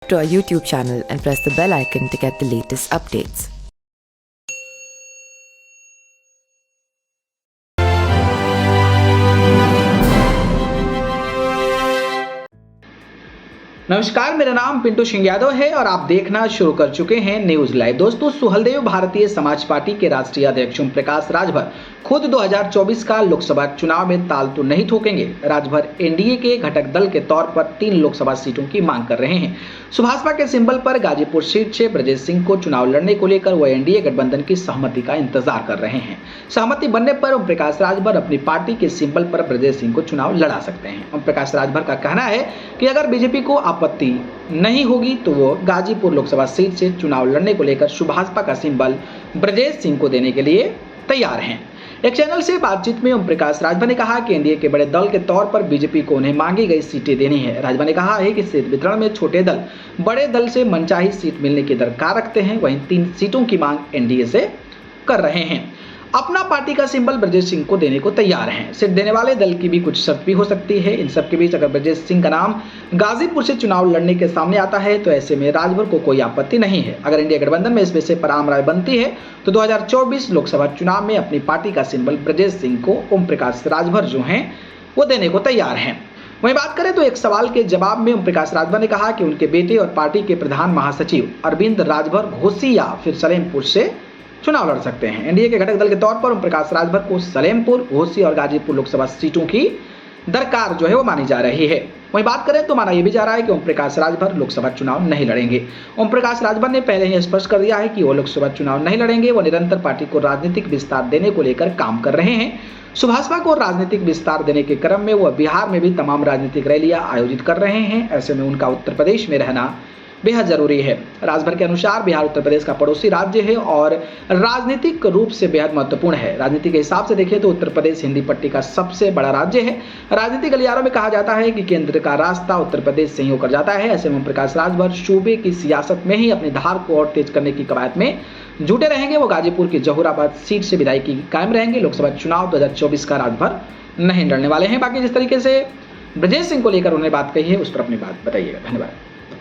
to our YouTube channel and press the bell icon to get the latest updates. नमस्कार, मेरा नाम पिंटू सिंह यादव है और आप देखना शुरू कर चुके हैं न्यूज लाइव। दोस्तों, सुहलदेव भारतीय समाज पार्टी के राष्ट्रीय अध्यक्ष ओम प्रकाश राजभर खुद 2024 का लोकसभा चुनाव में ताल तो नहीं ठोकेंगे। राजभर एनडीए के घटक दल के तौर पर 3 लोकसभा सीटों की मांग कर रहे हैं। सुभाषपा के सिंबल पर गाजीपुर सीट से ब्रजेश सिंह को चुनाव लड़ने को लेकर वह एनडीए गठबंधन की सहमति का इंतजार कर रहे हैं। सहमति बनने पर ओम प्रकाश राजभर अपनी पार्टी के सिंबल पर ब्रजेश सिंह को चुनाव लड़ा सकते हैं। ओम प्रकाश राजभर का कहना है कि अगर बीजेपी को आपत्ति नहीं होगी तो वो गाजीपुर लोकसभा सीट से चुनाव लड़ने को लेकर सुभाषपा का सिंबल ब्रजेश सिंह को देने के लिए तैयार हैं। एक चैनल से बातचीत में ओम प्रकाश राजभर ने कहा कि एनडीए के बड़े दल के तौर पर बीजेपी को उन्हें मांगी गई सीटें देनी है। राजभर ने कहा है कि सीट वितरण में छोटे दल बड़े दल से मनचाही सीट मिलने की दरकार रखते हैं। वहीं 3 सीटों की मांग एनडीए से कर रहे हैं। अपना पार्टी का सिंबल ब्रजेश सिंह को देने को तैयार हैं। सीट देने वाले दल की भी कुछ शर्त भी हो सकती है। इन सब के बीच अगर ब्रजेश सिंह का नाम गाजीपुर से चुनाव लड़ने के सामने आता है तो ऐसे में राजभर को कोई आपत्ति नहीं है। अगर इंडिया गठबंधन में इस विषय पर आम राय बनती है तो 2024 लोकसभा चुनाव में अपनी पार्टी का सिंबल ब्रजेश सिंह को ओम प्रकाश राजभर जो हैं वो देने को तैयार हैं। वहीं बात करें तो एक सवाल के जवाब में ओम प्रकाश राजभर ने कहा कि उनके बेटे और पार्टी के प्रधान महासचिव अरविंद राजभर घोसी या फिर सलेमपुर से चुनाव लड़ सकते हैं। एनडीए के घटक दल के तौर पर ओम प्रकाश राजभर को सलेमपुर, घोसी और गाजीपुर लोकसभा सीटों की दरकार जो है वो मानी जा रही है। वहीं बात करें तो माना यह भी जा रहा है कि ओम प्रकाश राजभर लोकसभा चुनाव नहीं लड़ेंगे। ओम प्रकाश राजभर ने पहले ही स्पष्ट कर दिया है कि वो लोकसभा चुनाव नहीं लड़ेंगे। वो निरंतर पार्टी को राजनीतिक विस्तार देने को लेकर काम कर रहे हैं। सुभाषपा को राजनीतिक विस्तार देने के क्रम में वह बिहार में भी तमाम राजनीतिक रैलियां आयोजित कर रहे हैं। ऐसे में उनका उत्तर प्रदेश में रहना बेहद जरूरी है। राजभर के अनुसार बिहार उत्तर प्रदेश का पड़ोसी राज्य है और राजनीतिक रूप से बेहद महत्वपूर्ण है। राजनीति के हिसाब से देखें तो उत्तर प्रदेश हिंदी पट्टी का सबसे बड़ा राज्य है। राजनीतिक गलियारों में कहा जाता है कि केंद्र का रास्ता उत्तर प्रदेश से ही होकर जाता है। ऐसे में ओम प्रकाश राजभर सूबे की सियासत में ही अपनी धार को और तेज करने की कवायद में जुटे रहेंगे। वो गाजीपुर की जहूराबाद सीट से विधायकी कायम रहेंगे। लोकसभा चुनाव 2024 का राजभर नहीं लड़ने वाले हैं। बाकी जिस तरीके से ब्रजेश सिंह को लेकर उन्होंने बात कही है उस पर अपनी बात बताइएगा। धन्यवाद।